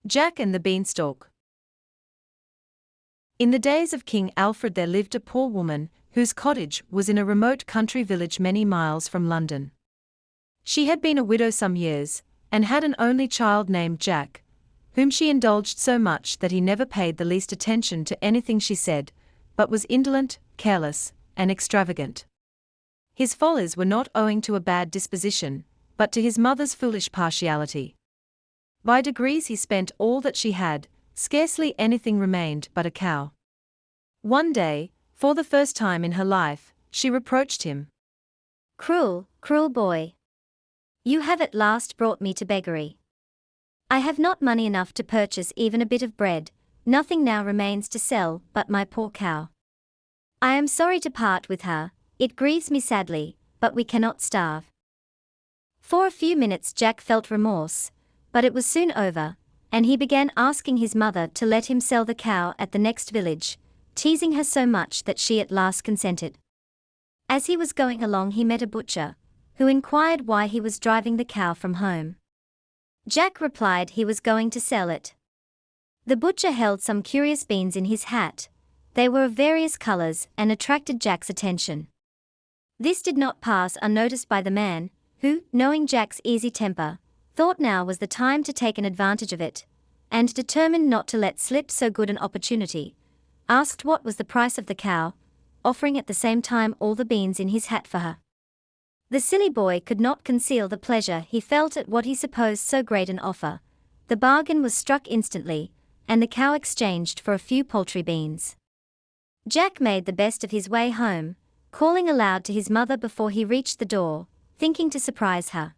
Jack and the Beanstalk. In the days of King Alfred there lived a poor woman, whose cottage was in a remote country village many miles from London. She had been a widow some years, and had an only child named Jack, whom she indulged so much that he never paid the least attention to anything she said, but was indolent, careless, and extravagant. His follies were not owing to a bad disposition, but to his mother's foolish partiality. By degrees he spent all that she had, scarcely anything remained but a cow. One day, for the first time in her life, she reproached him. "Cruel, cruel boy. You have at last brought me to beggary. I have not money enough to purchase even a bit of bread, nothing now remains to sell but my poor cow. I am sorry to part with her, it grieves me sadly, but we cannot starve." For a few minutes Jack felt remorse, but it was soon over, and he began asking his mother to let him sell the cow at the next village, teasing her so much that she at last consented. As he was going along he met a butcher, who inquired why he was driving the cow from home. Jack replied he was going to sell it. The butcher held some curious beans in his hat. They were of various colors and attracted Jack's attention. This did not pass unnoticed by the man, who, knowing Jack's easy temper, thought now was the time to take an advantage of it, and determined not to let slip so good an opportunity, asked what was the price of the cow, offering at the same time all the beans in his hat for her. The silly boy could not conceal the pleasure he felt at what he supposed so great an offer. The bargain was struck instantly, and the cow exchanged for a few paltry beans. Jack made the best of his way home, calling aloud to his mother before he reached the door, thinking to surprise her.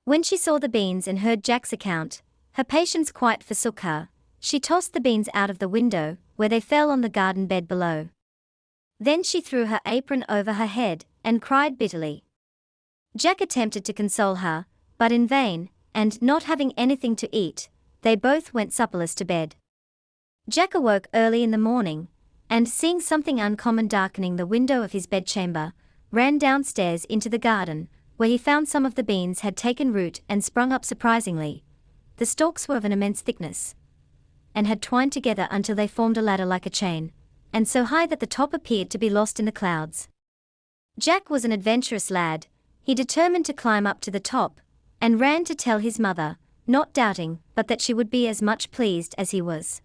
When she saw the beans and heard Jack's account, her patience quite forsook her. She tossed the beans out of the window, where they fell on the garden bed below. Then she threw her apron over her head, and cried bitterly. Jack attempted to console her, but in vain, and not having anything to eat, they both went supperless to bed. Jack awoke early in the morning, and seeing something uncommon darkening the window of his bedchamber, ran downstairs into the garden, where he found some of the beans had taken root and sprung up surprisingly. The stalks were of an immense thickness, and had twined together until they formed a ladder like a chain, and so high that the top appeared to be lost in the clouds. Jack was an adventurous lad. He determined to climb up to the top, and ran to tell his mother, not doubting but that she would be as much pleased as he was.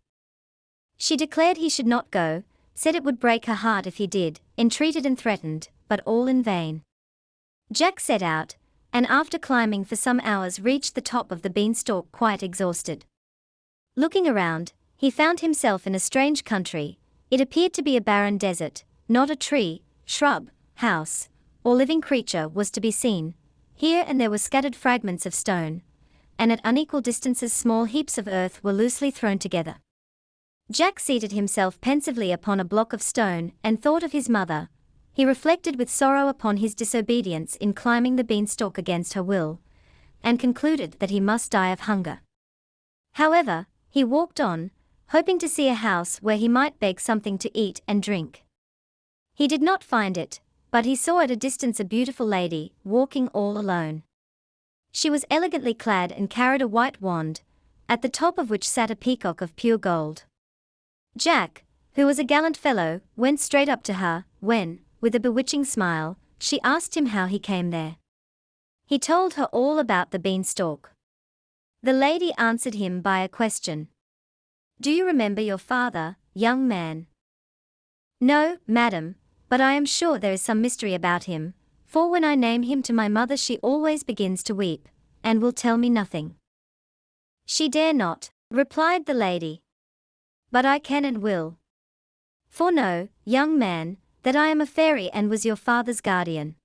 She declared he should not go, said it would break her heart if he did, entreated and threatened, but all in vain. Jack set out, and after climbing for some hours reached the top of the beanstalk quite exhausted. Looking around, he found himself in a strange country. It appeared to be a barren desert. Not a tree, shrub, house, or living creature was to be seen. Here and there were scattered fragments of stone, and at unequal distances small heaps of earth were loosely thrown together. Jack seated himself pensively upon a block of stone and thought of his mother. He reflected with sorrow upon his disobedience in climbing the beanstalk against her will, and concluded that he must die of hunger. However, he walked on, hoping to see a house where he might beg something to eat and drink. He did not find it, but he saw at a distance a beautiful lady, walking all alone. She was elegantly clad and carried a white wand, at the top of which sat a peacock of pure gold. Jack, who was a gallant fellow, went straight up to her, when, with a bewitching smile, she asked him how he came there. He told her all about the beanstalk. The lady answered him by a question. "Do you remember your father, young man?" "No, madam, but I am sure there is some mystery about him, for when I name him to my mother she always begins to weep, and will tell me nothing." "She dare not," replied the lady. "But I can and will. For know, young man, that I am a fairy and was your father's guardian.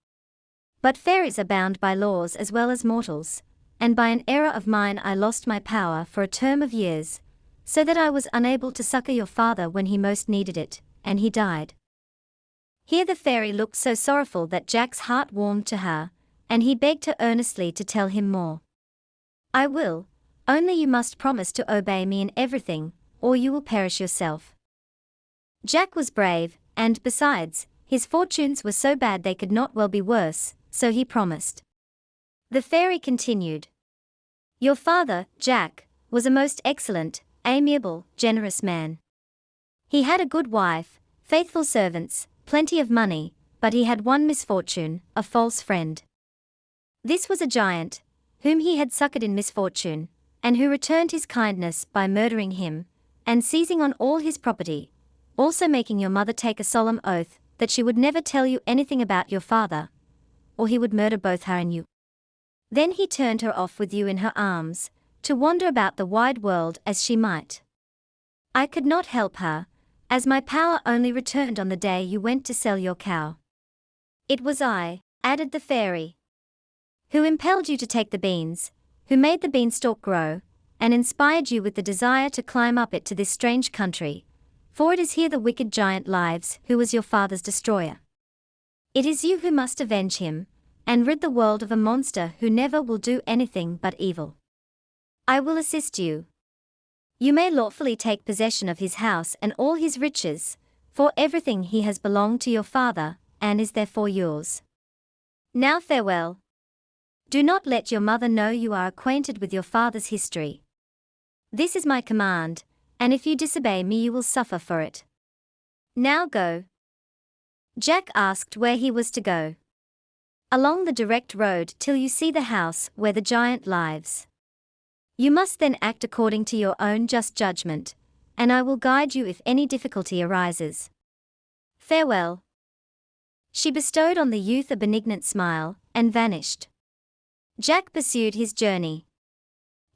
But fairies are bound by laws as well as mortals, and by an error of mine I lost my power for a term of years, so that I was unable to succor your father when he most needed it, and he died." Here the fairy looked so sorrowful that Jack's heart warmed to her, and he begged her earnestly to tell him more. "I will, only you must promise to obey me in everything, or you will perish yourself." Jack was brave, and besides, his fortunes were so bad they could not well be worse, so he promised. The fairy continued. "Your father, Jack, was a most excellent, amiable, generous man. He had a good wife, faithful servants, plenty of money, but he had one misfortune, a false friend. This was a giant, whom he had succored in misfortune, and who returned his kindness by murdering him, and seizing on all his property, also making your mother take a solemn oath that she would never tell you anything about your father, or he would murder both her and you. Then he turned her off with you in her arms, to wander about the wide world as she might. I could not help her, as my power only returned on the day you went to sell your cow. It was I, added the fairy, who impelled you to take the beans, who made the beanstalk grow, and inspired you with the desire to climb up it to this strange country, for it is here the wicked giant lives who was your father's destroyer. It is you who must avenge him, and rid the world of a monster who never will do anything but evil. I will assist you. You may lawfully take possession of his house and all his riches, for everything he has belonged to your father, and is therefore yours. Now farewell. Do not let your mother know you are acquainted with your father's history. This is my command, and if you disobey me you will suffer for it. Now go. Jack asked where he was to go. Along the direct road till you see the house where the giant lives. You must then act according to your own just judgment, and I will guide you if any difficulty arises. Farewell. She bestowed on the youth a benignant smile, and vanished. Jack pursued his journey.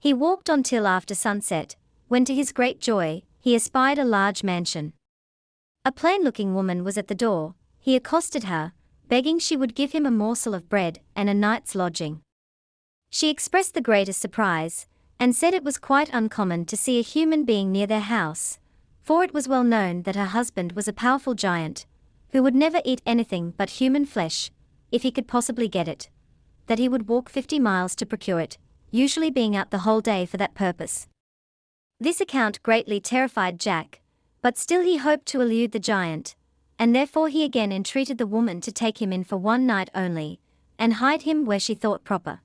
He walked on till after sunset, when to his great joy, he espied a large mansion. A plain-looking woman was at the door. He accosted her, begging she would give him a morsel of bread and a night's lodging. She expressed the greatest surprise, and said it was quite uncommon to see a human being near their house, for it was well known that her husband was a powerful giant, who would never eat anything but human flesh, if he could possibly get it, that he would walk 50 miles to procure it, usually being out the whole day for that purpose. This account greatly terrified Jack, but still he hoped to elude the giant, and therefore he again entreated the woman to take him in for one night only, and hide him where she thought proper.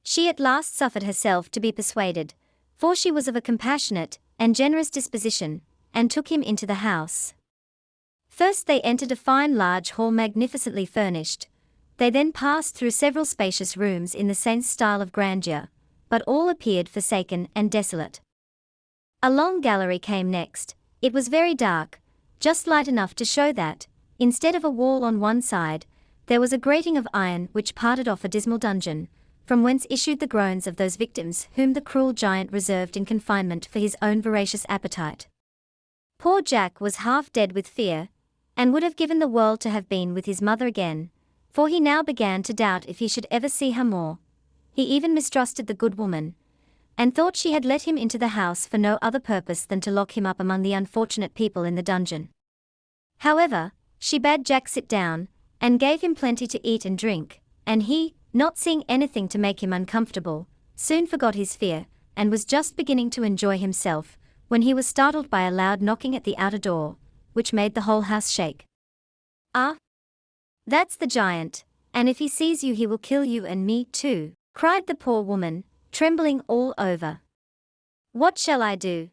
She at last suffered herself to be persuaded, for she was of a compassionate and generous disposition, and took him into the house. First they entered a fine large hall magnificently furnished. They then passed through several spacious rooms in the same style of grandeur, but all appeared forsaken and desolate. A long gallery came next. It was very dark, just light enough to show that, instead of a wall on one side, there was a grating of iron which parted off a dismal dungeon, from whence issued the groans of those victims whom the cruel giant reserved in confinement for his own voracious appetite. Poor Jack was half dead with fear, and would have given the world to have been with his mother again, for he now began to doubt if he should ever see her more. He even mistrusted the good woman, and thought she had let him into the house for no other purpose than to lock him up among the unfortunate people in the dungeon. However, she bade Jack sit down, and gave him plenty to eat and drink, and he, not seeing anything to make him uncomfortable, soon forgot his fear, and was just beginning to enjoy himself, when he was startled by a loud knocking at the outer door, which made the whole house shake. "Ah! That's the giant, and if he sees you he will kill you and me too," cried the poor woman, trembling all over. "What shall I do?"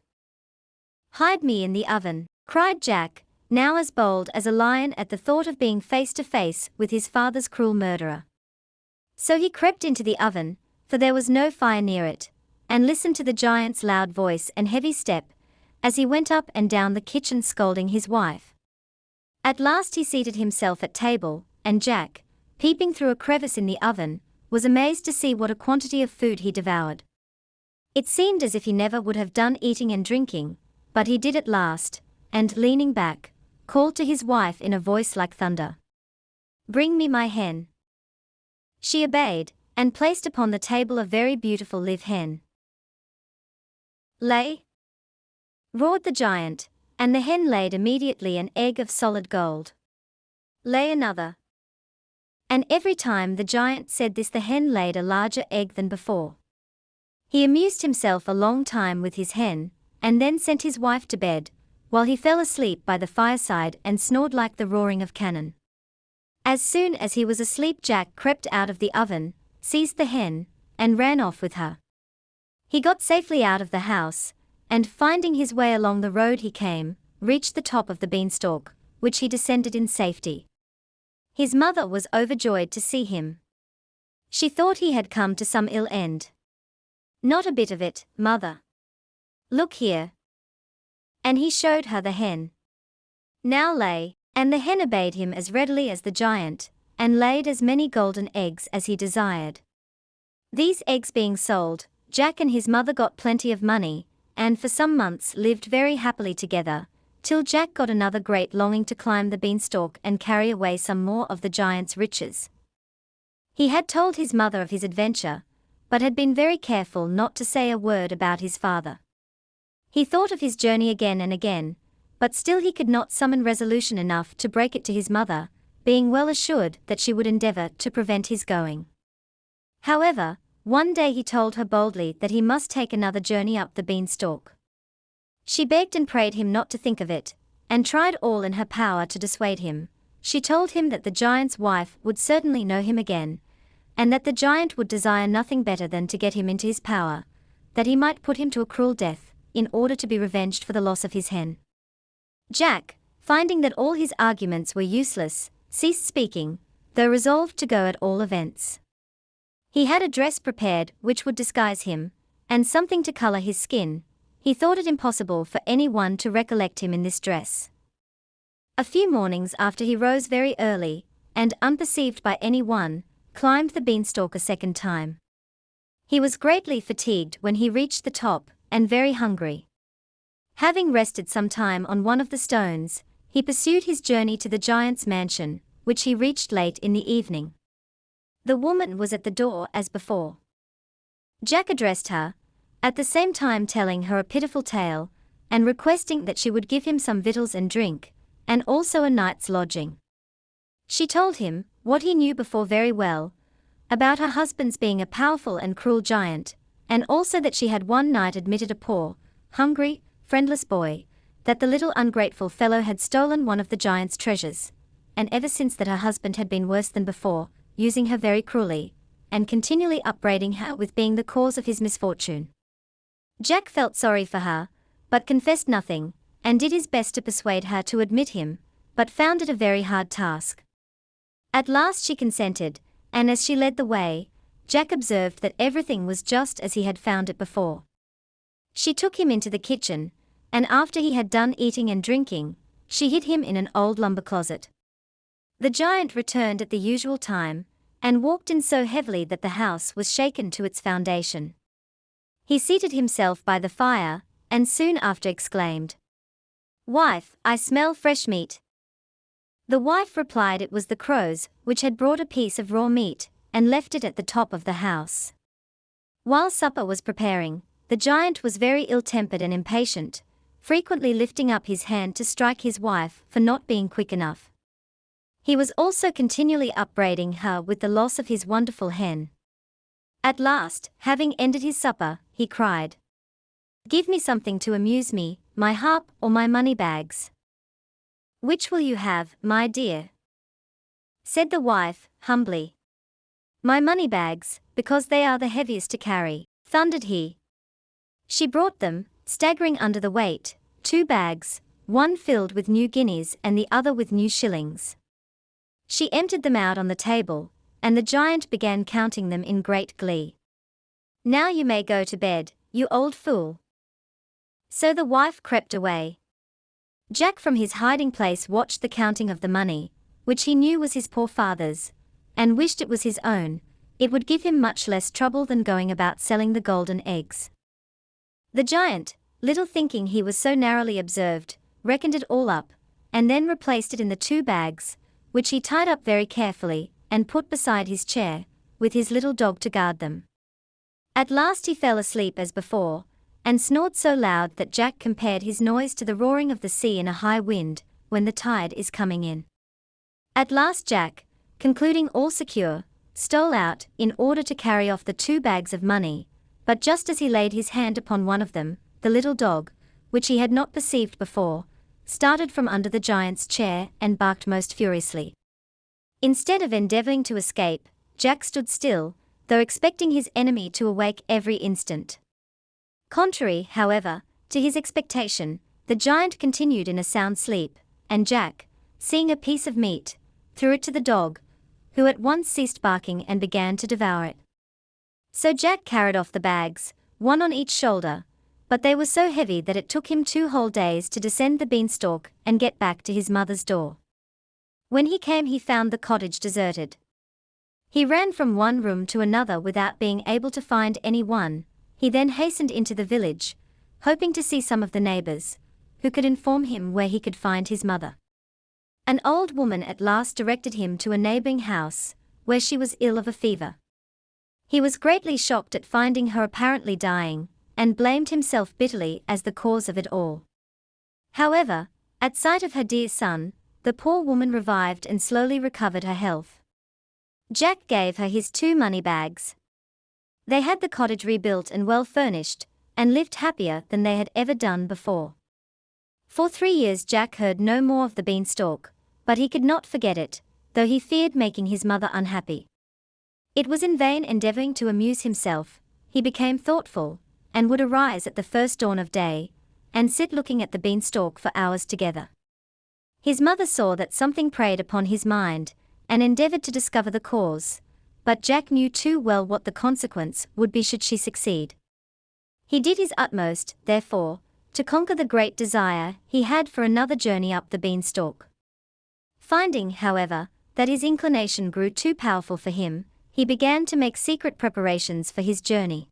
"Hide me in the oven," cried Jack, now as bold as a lion at the thought of being face to face with his father's cruel murderer. So he crept into the oven, for there was no fire near it, and listened to the giant's loud voice and heavy step, as he went up and down the kitchen scolding his wife. At last he seated himself at table, and Jack, peeping through a crevice in the oven, was amazed to see what a quantity of food he devoured. It seemed as if he never would have done eating and drinking, but he did at last, and leaning back, called to his wife in a voice like thunder, "Bring me my hen." She obeyed, and placed upon the table a very beautiful live hen. "Lay!" roared the giant, and the hen laid immediately an egg of solid gold. "Lay another." And every time the giant said this the hen laid a larger egg than before. He amused himself a long time with his hen, and then sent his wife to bed, while he fell asleep by the fireside and snored like the roaring of cannon. As soon as he was asleep Jack crept out of the oven, seized the hen, and ran off with her. He got safely out of the house, and finding his way along the road he came, reached the top of the beanstalk, which he descended in safety. His mother was overjoyed to see him. She thought he had come to some ill end. "Not a bit of it, mother. Look here." And he showed her the hen. "Now lay," and the hen obeyed him as readily as the giant, and laid as many golden eggs as he desired. These eggs being sold, Jack and his mother got plenty of money, and for some months lived very happily together, till Jack got another great longing to climb the beanstalk and carry away some more of the giant's riches. He had told his mother of his adventure, but had been very careful not to say a word about his father. He thought of his journey again and again, but still he could not summon resolution enough to break it to his mother, being well assured that she would endeavor to prevent his going. However, one day he told her boldly that he must take another journey up the beanstalk. She begged and prayed him not to think of it, and tried all in her power to dissuade him. She told him that the giant's wife would certainly know him again, and that the giant would desire nothing better than to get him into his power, that he might put him to a cruel death, in order to be revenged for the loss of his hen. Jack, finding that all his arguments were useless, ceased speaking, though resolved to go at all events. He had a dress prepared which would disguise him, and something to colour his skin. He thought it impossible for any one to recollect him in this dress. A few mornings after he rose very early, and unperceived by any one, climbed the beanstalk a second time. He was greatly fatigued when he reached the top, and very hungry. Having rested some time on one of the stones, he pursued his journey to the giant's mansion, which he reached late in the evening. The woman was at the door as before. Jack addressed her, at the same time telling her a pitiful tale, and requesting that she would give him some victuals and drink, and also a night's lodging. She told him, what he knew before very well, about her husband's being a powerful and cruel giant, and also that she had one night admitted a poor, hungry, friendless boy, that the little ungrateful fellow had stolen one of the giant's treasures, and ever since that her husband had been worse than before, using her very cruelly, and continually upbraiding her with being the cause of his misfortune. Jack felt sorry for her, but confessed nothing, and did his best to persuade her to admit him, but found it a very hard task. At last she consented, and as she led the way, Jack observed that everything was just as he had found it before. She took him into the kitchen, and after he had done eating and drinking, she hid him in an old lumber closet. The giant returned at the usual time, and walked in so heavily that the house was shaken to its foundation. He seated himself by the fire, and soon after exclaimed, "Wife, I smell fresh meat." The wife replied it was the crows, which had brought a piece of raw meat, and left it at the top of the house. While supper was preparing, the giant was very ill-tempered and impatient, frequently lifting up his hand to strike his wife for not being quick enough. He was also continually upbraiding her with the loss of his wonderful hen. At last, having ended his supper, he cried, "Give me something to amuse me, my harp or my money bags." "Which will you have, my dear?" said the wife, humbly. "My money bags, because they are the heaviest to carry," thundered he. She brought them, staggering under the weight, 2 bags, one filled with new guineas and the other with new shillings. She emptied them out on the table, and the giant began counting them in great glee. "Now you may go to bed, you old fool." So the wife crept away. Jack from his hiding place watched the counting of the money, which he knew was his poor father's, and wished it was his own. It would give him much less trouble than going about selling the golden eggs. The giant, little thinking he was so narrowly observed, reckoned it all up, and then replaced it in the 2 bags, which he tied up very carefully, and put beside his chair, with his little dog to guard them. At last he fell asleep as before, and snored so loud that Jack compared his noise to the roaring of the sea in a high wind, when the tide is coming in. At last Jack, concluding all secure, stole out, in order to carry off the 2 bags of money, but just as he laid his hand upon one of them, the little dog, which he had not perceived before, started from under the giant's chair and barked most furiously. Instead of endeavoring to escape, Jack stood still, though expecting his enemy to awake every instant. Contrary, however, to his expectation, the giant continued in a sound sleep, and Jack, seeing a piece of meat, threw it to the dog, who at once ceased barking and began to devour it. So Jack carried off the bags, one on each shoulder, but they were so heavy that it took him 2 whole days to descend the beanstalk and get back to his mother's door. When he came, he found the cottage deserted. He ran from one room to another without being able to find anyone. He then hastened into the village, hoping to see some of the neighbors, who could inform him where he could find his mother. An old woman at last directed him to a neighboring house, where she was ill of a fever. He was greatly shocked at finding her apparently dying, and blamed himself bitterly as the cause of it all. However, at sight of her dear son, the poor woman revived and slowly recovered her health. Jack gave her his 2 money bags. They had the cottage rebuilt and well furnished, and lived happier than they had ever done before. For 3 years Jack heard no more of the beanstalk, but he could not forget it, though he feared making his mother unhappy. It was in vain endeavoring to amuse himself. He became thoughtful, and would arise at the first dawn of day, and sit looking at the beanstalk for hours together. His mother saw that something preyed upon his mind, and endeavored to discover the cause, but Jack knew too well what the consequence would be should she succeed. He did his utmost, therefore, to conquer the great desire he had for another journey up the beanstalk. Finding, however, that his inclination grew too powerful for him, he began to make secret preparations for his journey.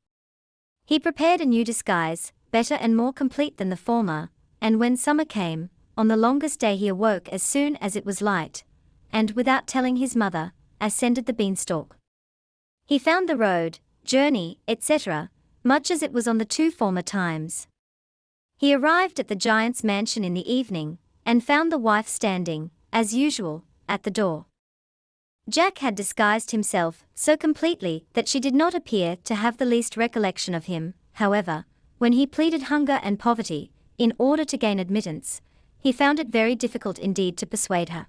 He prepared a new disguise, better and more complete than the former, and when summer came, on the longest day he awoke as soon as it was light, and without telling his mother, ascended the beanstalk. He found the road, journey, etc., much as it was on the 2 former times. He arrived at the giant's mansion in the evening, and found the wife standing, as usual, at the door. Jack had disguised himself so completely that she did not appear to have the least recollection of him. However, when he pleaded hunger and poverty, in order to gain admittance, he found it very difficult indeed to persuade her.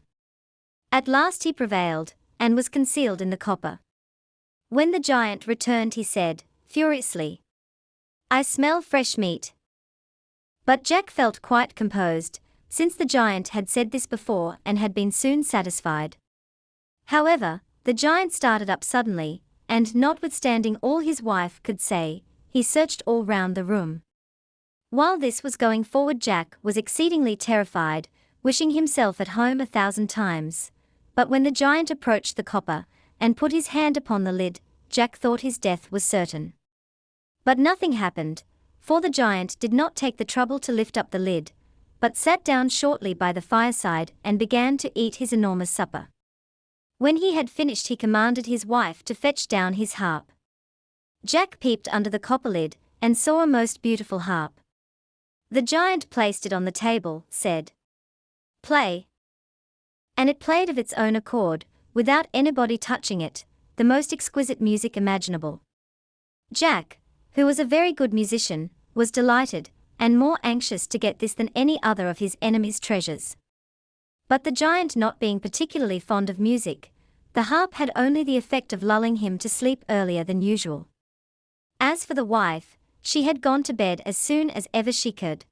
At last he prevailed, and was concealed in the copper. When the giant returned he said, furiously, "I smell fresh meat." But Jack felt quite composed, since the giant had said this before and had been soon satisfied. However, the giant started up suddenly, and notwithstanding all his wife could say, he searched all round the room. While this was going forward, Jack was exceedingly terrified, wishing himself at home 1,000 times. But when the giant approached the copper, and put his hand upon the lid, Jack thought his death was certain. But nothing happened, for the giant did not take the trouble to lift up the lid, but sat down shortly by the fireside and began to eat his enormous supper. When he had finished he commanded his wife to fetch down his harp. Jack peeped under the copper lid, and saw a most beautiful harp. The giant placed it on the table, said, "Play." And it played of its own accord, without anybody touching it, the most exquisite music imaginable. Jack, who was a very good musician, was delighted, and more anxious to get this than any other of his enemies' treasures. But the giant not being particularly fond of music, the harp had only the effect of lulling him to sleep earlier than usual. As for the wife, she had gone to bed as soon as ever she could.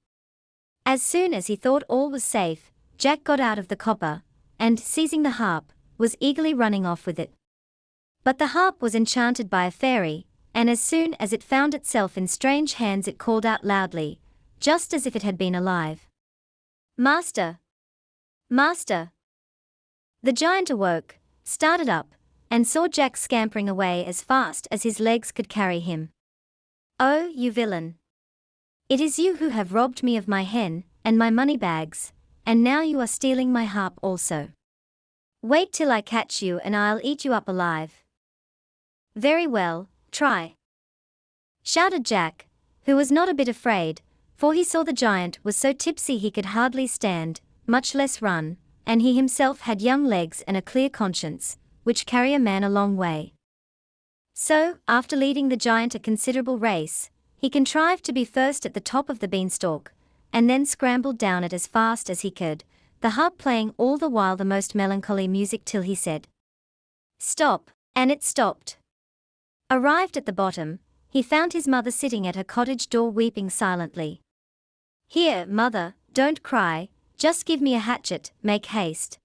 As soon as he thought all was safe, Jack got out of the copper, and, seizing the harp, was eagerly running off with it. But the harp was enchanted by a fairy, and as soon as it found itself in strange hands it called out loudly, just as if it had been alive, "Master! Master!" The giant awoke, started up, and saw Jack scampering away as fast as his legs could carry him. "Oh, you villain! It is you who have robbed me of my hen and my money bags, and now you are stealing my harp also. Wait till I catch you and I'll eat you up alive." "Very well, try," shouted Jack, who was not a bit afraid, for he saw the giant was so tipsy he could hardly stand, much less run, and he himself had young legs and a clear conscience, which carry a man a long way. So, after leading the giant a considerable race, he contrived to be first at the top of the beanstalk, and then scrambled down it as fast as he could, the harp playing all the while the most melancholy music till he said, "Stop," and it stopped. Arrived at the bottom, he found his mother sitting at her cottage door weeping silently. "Here, mother, don't cry, just give me a hatchet, make haste."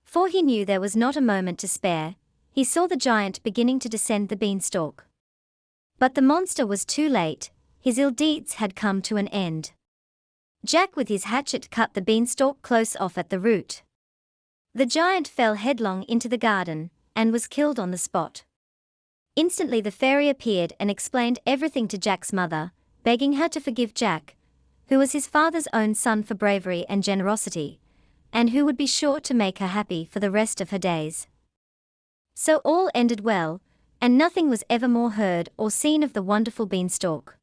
For he knew there was not a moment to spare. He saw the giant beginning to descend the beanstalk. But the monster was too late, his ill deeds had come to an end. Jack with his hatchet cut the beanstalk close off at the root. The giant fell headlong into the garden, and was killed on the spot. Instantly the fairy appeared and explained everything to Jack's mother, begging her to forgive Jack, who was his father's own son for bravery and generosity, and who would be sure to make her happy for the rest of her days. So all ended well, and nothing was ever more heard or seen of the wonderful beanstalk.